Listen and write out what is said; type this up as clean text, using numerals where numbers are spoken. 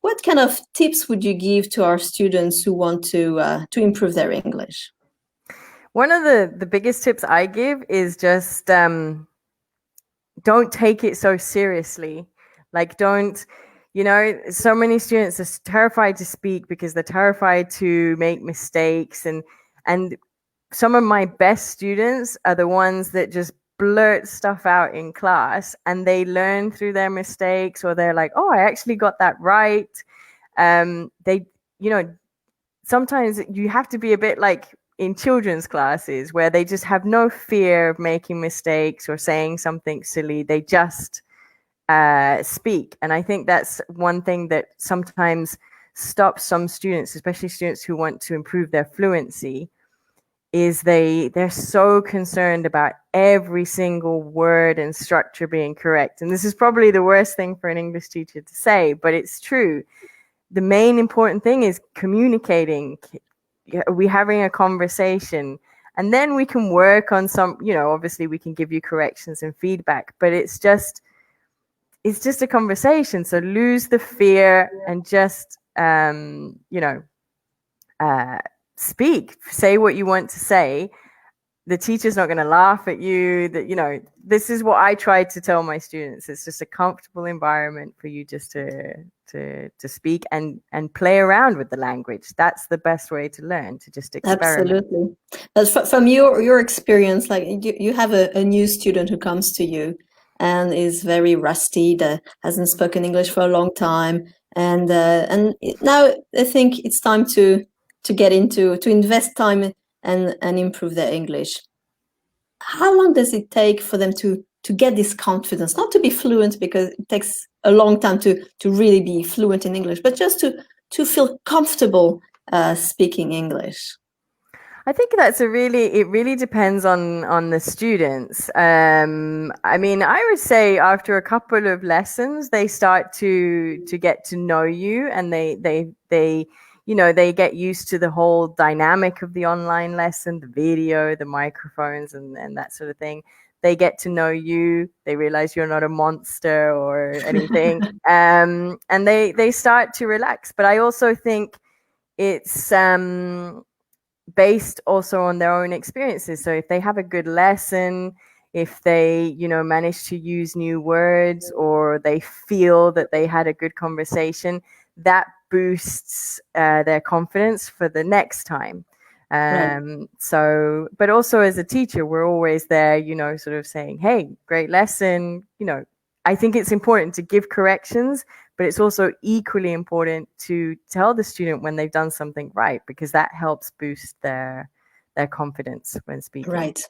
what kind of tips would you give to our students who want to improve their English? One of the biggest tips I give is just don't take it so seriously. Like, don't, so many students are terrified to speak because they're terrified to make mistakes. And some of my best students are the ones that just blurt stuff out in class, and they learn through their mistakes, or they're like, oh, I actually got that right. They, sometimes you have to be a bit like in children's classes where they just have no fear of making mistakes or saying something silly. They just speak. And I think that's one thing that sometimes stops some students, especially students who want to improve their fluency, is they're so concerned about every single word and structure being correct. And this is probably the worst thing for an English teacher to say, but it's true. The main important thing is communicating. Are we having a conversation? And then we can work on some, obviously we can give you corrections and feedback, but it's just a conversation. So lose the fear and just, speak, say what you want to say. The teacher's not going to laugh at you. That, this is what I try to tell my students. It's just a comfortable environment for you just to speak and play around with the language. That's the best way to learn, to just experiment. Absolutely. But from your experience, like you have a new student who comes to you and is very rusty, that hasn't spoken English for a long time, and now I think it's time to invest time and improve their English. How long does it take for them to get this confidence, not to be fluent, because it takes a long time to really be fluent in English, but just to feel comfortable speaking English? I think it really depends on the students. I mean, I would say after a couple of lessons, they start to get to know you, and they get used to the whole dynamic of the online lesson, the video, the microphones, and that sort of thing. They get to know you. They realize you're not a monster or anything. And they start to relax. But I also think it's based also on their own experiences. So if they have a good lesson, if they, manage to use new words, or they feel that they had a good conversation, that boosts their confidence for the next time. Right. So, but also as a teacher, we're always there, sort of saying, hey, great lesson. I think it's important to give corrections, but it's also equally important to tell the student when they've done something right, because that helps boost their confidence when speaking. Right.